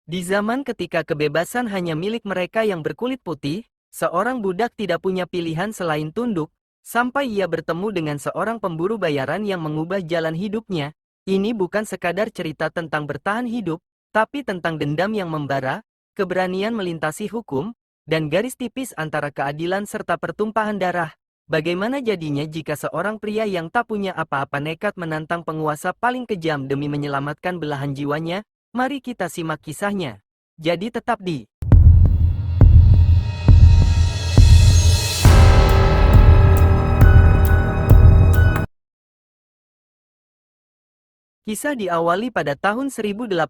Di zaman ketika kebebasan hanya milik mereka yang berkulit putih, seorang budak tidak punya pilihan selain tunduk, sampai ia bertemu dengan seorang pemburu bayaran yang mengubah jalan hidupnya. Ini bukan sekadar cerita tentang bertahan hidup, tapi tentang dendam yang membara, keberanian melintasi hukum, dan garis tipis antara keadilan serta pertumpahan darah. Bagaimana jadinya jika seorang pria yang tak punya apa-apa nekat menantang penguasa paling kejam demi menyelamatkan belahan jiwanya? Mari kita simak kisahnya. Jadi tetap di Kisah diawali pada tahun 1858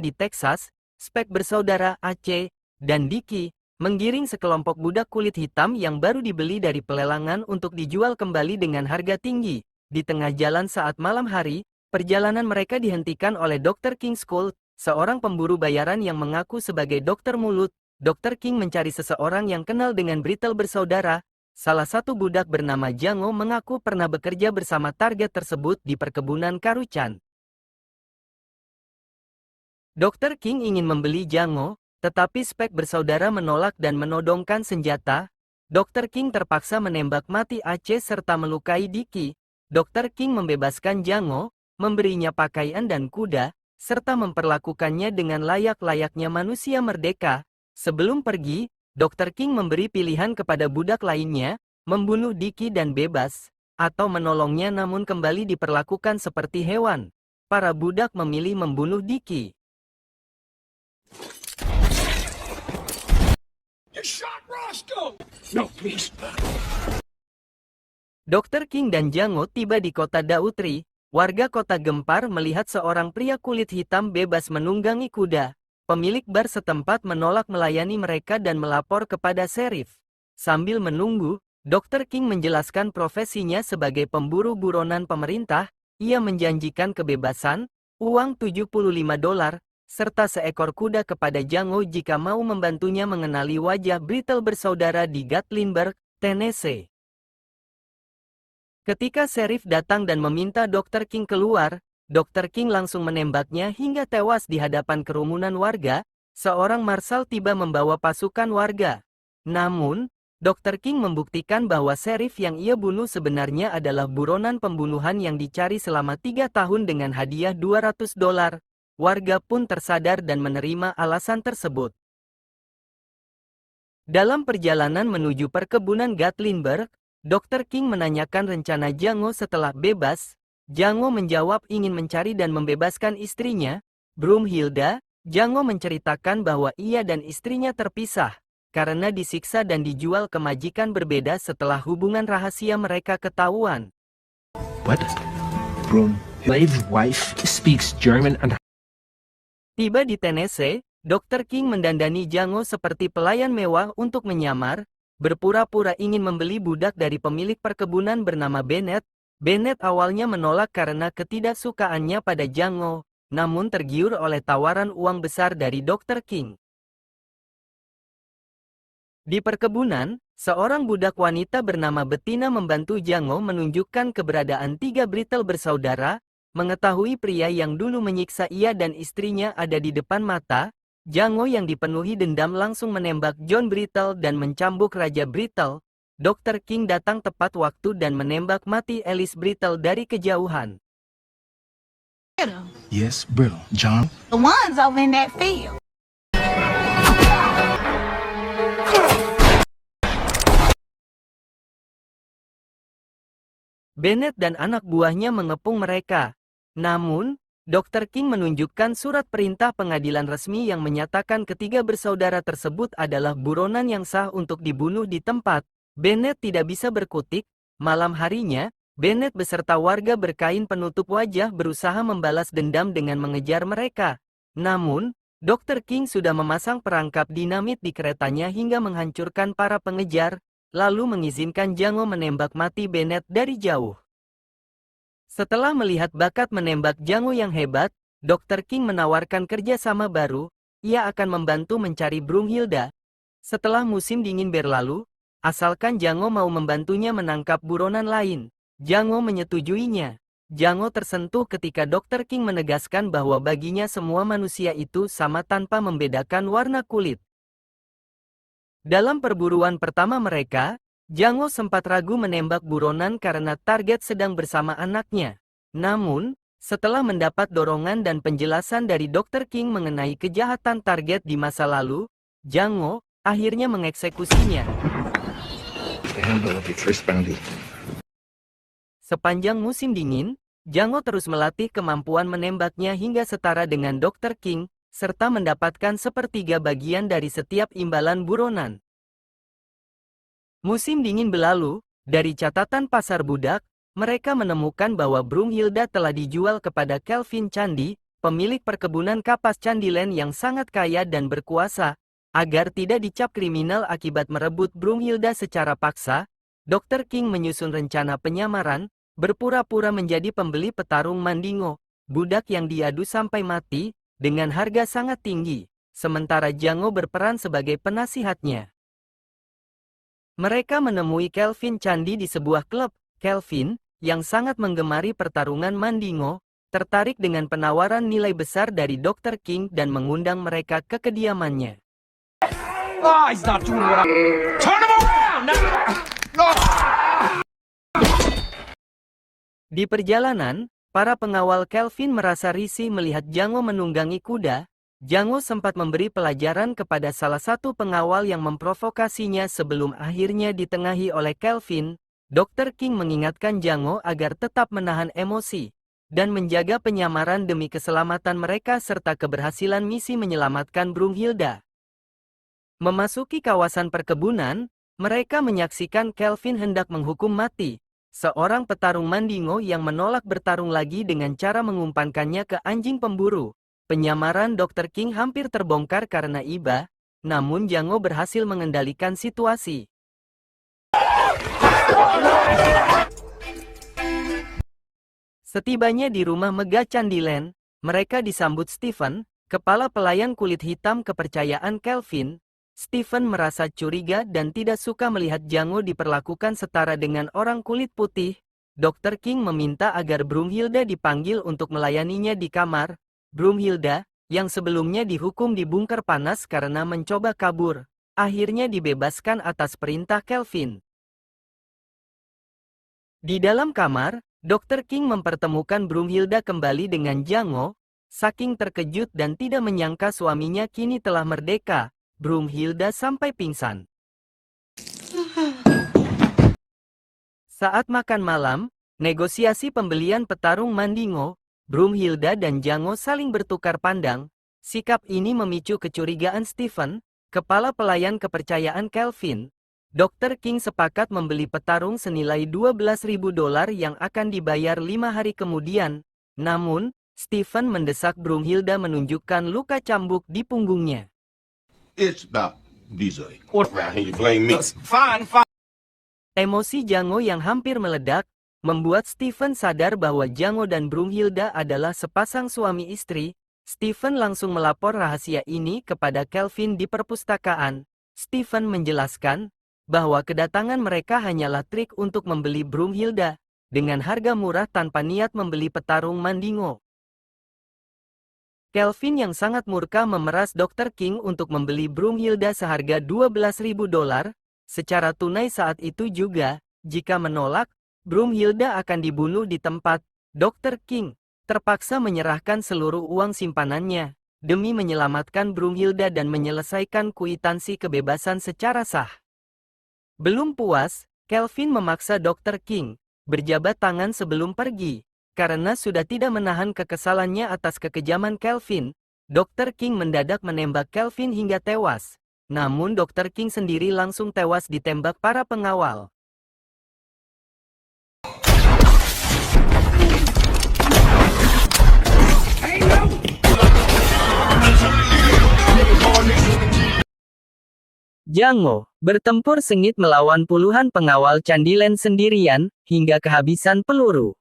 di Texas. Spek bersaudara Aceh dan Dicky menggiring sekelompok budak kulit hitam yang baru dibeli dari pelelangan untuk dijual kembali dengan harga tinggi. Di tengah jalan saat malam hari, perjalanan mereka dihentikan oleh Dr. King Skull, seorang pemburu bayaran yang mengaku sebagai dokter mulut. Dr. King mencari seseorang yang kenal dengan Brittle bersaudara. Salah satu budak bernama Jango mengaku pernah bekerja bersama target tersebut di perkebunan Karuchan. Dr. King ingin membeli Jango, tetapi Spek bersaudara menolak dan menodongkan senjata. Dr. King terpaksa menembak mati Aceh serta melukai Dicky. Dr. King membebaskan Jango, memberinya pakaian dan kuda, serta memperlakukannya dengan layak-layaknya manusia merdeka. Sebelum pergi, Dr. King memberi pilihan kepada budak lainnya, membunuh Dicky dan bebas, atau menolongnya namun kembali diperlakukan seperti hewan. Para budak memilih membunuh Dicky. No, please. Dr. King dan Jango tiba di kota Dautri. Warga kota gempar melihat seorang pria kulit hitam bebas menunggangi kuda. Pemilik bar setempat menolak melayani mereka dan melapor kepada sheriff. Sambil menunggu, Dr. King menjelaskan profesinya sebagai pemburu buronan pemerintah. Ia menjanjikan kebebasan, uang $75, serta seekor kuda kepada Jango jika mau membantunya mengenali wajah Brittle bersaudara di Gatlinburg, Tennessee. Ketika sheriff datang dan meminta Dr. King keluar, Dr. King langsung menembaknya hingga tewas di hadapan kerumunan warga. Seorang marshal tiba membawa pasukan warga. Namun, Dr. King membuktikan bahwa sheriff yang ia bunuh sebenarnya adalah buronan pembunuhan yang dicari selama 3 tahun dengan hadiah $200. Warga pun tersadar dan menerima alasan tersebut. Dalam perjalanan menuju perkebunan Gatlinburg, Dr. King menanyakan rencana Jango setelah bebas. Jango menjawab ingin mencari dan membebaskan istrinya, Broomhilda. Jango menceritakan bahwa ia dan istrinya terpisah, karena disiksa dan dijual ke majikan berbeda setelah hubungan rahasia mereka ketahuan. What? Broomhild's wife speaks German and... Tiba di Tennessee, Dr. King mendandani Jango seperti pelayan mewah untuk menyamar, berpura-pura ingin membeli budak dari pemilik perkebunan bernama Bennett. Bennett awalnya menolak karena ketidaksukaannya pada Jango, namun tergiur oleh tawaran uang besar dari Dr. King. Di perkebunan, seorang budak wanita bernama Bettina membantu Jango menunjukkan keberadaan 3 Brittle bersaudara. Mengetahui pria yang dulu menyiksa ia dan istrinya ada di depan mata, Jango yang dipenuhi dendam langsung menembak John Brittle dan mencambuk Raja Brittle. Dr. King datang tepat waktu dan menembak mati Alice Brittle dari kejauhan. Yes, Brittle. John? The ones over in that field. Bennett dan anak buahnya mengepung mereka. Namun, Dr. King menunjukkan surat perintah pengadilan resmi yang menyatakan ketiga bersaudara tersebut adalah buronan yang sah untuk dibunuh di tempat. Bennett tidak bisa berkutik. Malam harinya, Bennett beserta warga berkain penutup wajah berusaha membalas dendam dengan mengejar mereka. Namun, Dr. King sudah memasang perangkap dinamit di keretanya hingga menghancurkan para pengejar, lalu mengizinkan Jango menembak mati Bennett dari jauh. Setelah melihat bakat menembak Jango yang hebat, Dr. King menawarkan kerjasama baru. Ia akan membantu mencari Broomhilda. Setelah musim dingin berlalu, asalkan Jango mau membantunya menangkap buronan lain, Jango menyetujuinya. Jango tersentuh ketika Dr. King menegaskan bahwa baginya semua manusia itu sama tanpa membedakan warna kulit. Dalam perburuan pertama mereka, Jango sempat ragu menembak buronan karena target sedang bersama anaknya. Namun, setelah mendapat dorongan dan penjelasan dari Dr. King mengenai kejahatan target di masa lalu, Jango akhirnya mengeksekusinya. The handle of your first bounty. Sepanjang musim dingin, Jango terus melatih kemampuan menembaknya hingga setara dengan Dr. King, serta mendapatkan sepertiga bagian dari setiap imbalan buronan. Musim dingin berlalu, dari catatan pasar budak, mereka menemukan bahwa Broomhilda telah dijual kepada Kelvin Candi, pemilik perkebunan kapas Candyland yang sangat kaya dan berkuasa. Agar tidak dicap kriminal akibat merebut Broomhilda secara paksa, Dr. King menyusun rencana penyamaran, berpura-pura menjadi pembeli petarung Mandingo, budak yang diadu sampai mati, dengan harga sangat tinggi, sementara Jango berperan sebagai penasihatnya. Mereka menemui Kelvin Candi di sebuah klub. Kelvin, yang sangat menggemari pertarungan Mandingo, tertarik dengan penawaran nilai besar dari Dr. King dan mengundang mereka ke kediamannya. Oh, he's not doing what I... Turn him around! Di perjalanan, para pengawal Kelvin merasa risih melihat Jango menunggangi kuda. Jango sempat memberi pelajaran kepada salah satu pengawal yang memprovokasinya sebelum akhirnya ditengahi oleh Kelvin. Dr. King mengingatkan Jango agar tetap menahan emosi dan menjaga penyamaran demi keselamatan mereka serta keberhasilan misi menyelamatkan Broomhilda. Memasuki kawasan perkebunan, mereka menyaksikan Kelvin hendak menghukum mati seorang petarung Mandingo yang menolak bertarung lagi dengan cara mengumpankannya ke anjing pemburu. Penyamaran Dr. King hampir terbongkar karena iba, namun Jango berhasil mengendalikan situasi. Setibanya di rumah megah Candyland, mereka disambut Stephen, kepala pelayan kulit hitam kepercayaan Kelvin. Stephen merasa curiga dan tidak suka melihat Jango diperlakukan setara dengan orang kulit putih. Dr. King meminta agar Broomhilda dipanggil untuk melayaninya di kamar. Broomhilda, yang sebelumnya dihukum di bunker panas karena mencoba kabur, akhirnya dibebaskan atas perintah Kelvin. Di dalam kamar, Dr. King mempertemukan Broomhilda kembali dengan Jango. Saking terkejut dan tidak menyangka suaminya kini telah merdeka, Broomhilda sampai pingsan. Saat makan malam, negosiasi pembelian petarung Mandingo, Broomhilda dan Jango saling bertukar pandang. Sikap ini memicu kecurigaan Stephen, kepala pelayan kepercayaan Kelvin. Dr. King sepakat membeli petarung senilai $12.000 yang akan dibayar 5 hari kemudian. Namun, Stephen mendesak Broomhilda menunjukkan luka cambuk di punggungnya. It's about DJ. What around here? You blame me? Fine, fine. Emosi Jango yang hampir meledak, membuat Stephen sadar bahwa Jango dan Broomhilda adalah sepasang suami istri. Stephen langsung melapor rahasia ini kepada Kelvin di perpustakaan. Stephen menjelaskan bahwa kedatangan mereka hanyalah trik untuk membeli Broomhilda dengan harga murah tanpa niat membeli petarung Mandingo. Kelvin yang sangat murka memeras Dr. King untuk membeli Broomhilda seharga $12.000 secara tunai saat itu juga. Jika menolak, Broomhilda akan dibunuh di tempat. Dr. King terpaksa menyerahkan seluruh uang simpanannya demi menyelamatkan Broomhilda dan menyelesaikan kwitansi kebebasan secara sah. Belum puas, Kelvin memaksa Dr. King berjabat tangan sebelum pergi. Karena sudah tidak menahan kekesalannya atas kekejaman Kelvin, Dr. King mendadak menembak Kelvin hingga tewas. Namun Dr. King sendiri langsung tewas ditembak para pengawal. Jango bertempur sengit melawan puluhan pengawal Candyland sendirian, hingga kehabisan peluru.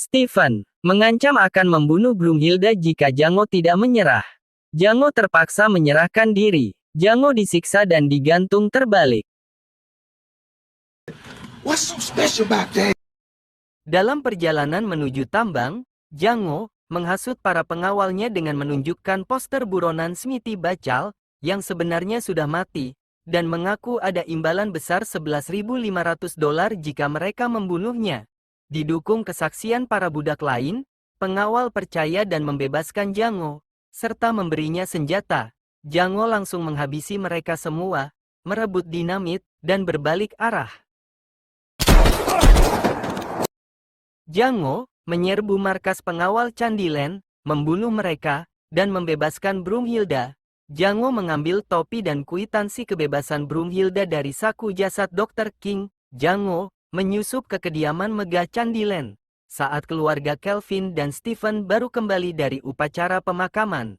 Stephen mengancam akan membunuh Broomhilda jika Jango tidak menyerah. Jango terpaksa menyerahkan diri. Jango disiksa dan digantung terbalik. What's so special about that? Dalam perjalanan menuju tambang, Jango menghasut para pengawalnya dengan menunjukkan poster buronan Smithy Bachal yang sebenarnya sudah mati dan mengaku ada imbalan besar $11.500 jika mereka membunuhnya. Didukung kesaksian para budak lain, pengawal percaya dan membebaskan Jango serta memberinya senjata. Jango langsung menghabisi mereka semua, merebut dinamit dan berbalik arah. Jango menyerbu markas pengawal Candyland, membunuh mereka, dan membebaskan Broomhilda. Jango mengambil topi dan kwitansi kebebasan Broomhilda dari saku jasad Dr. King. Jango menyusup ke kediaman megah Candyland saat keluarga Kelvin dan Stephen baru kembali dari upacara pemakaman.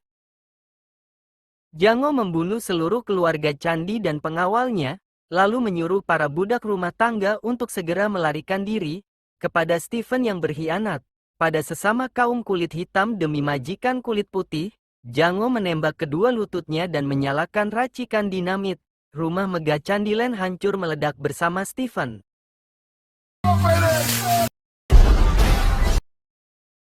Jango membunuh seluruh keluarga Candi dan pengawalnya, lalu menyuruh para budak rumah tangga untuk segera melarikan diri kepada Stephen yang berkhianat pada sesama kaum kulit hitam demi majikan kulit putih. Jango menembak kedua lututnya dan menyalakan racikan dinamit. Rumah megah Candyland hancur meledak bersama Stephen.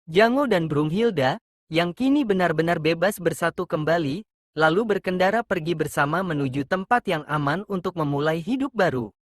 Jango dan Broomhilda, yang kini benar-benar bebas bersatu kembali, lalu berkendara pergi bersama menuju tempat yang aman untuk memulai hidup baru.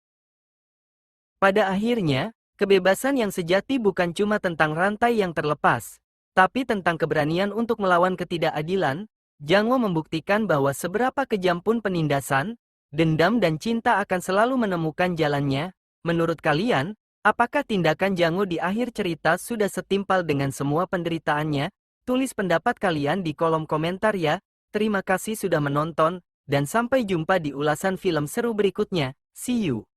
Pada akhirnya, kebebasan yang sejati bukan cuma tentang rantai yang terlepas, tapi tentang keberanian untuk melawan ketidakadilan. Jango membuktikan bahwa seberapa kejam pun penindasan, dendam dan cinta akan selalu menemukan jalannya. Menurut kalian, apakah tindakan Jango di akhir cerita sudah setimpal dengan semua penderitaannya? Tulis pendapat kalian di kolom komentar ya. Terima kasih sudah menonton, dan sampai jumpa di ulasan film seru berikutnya. See you.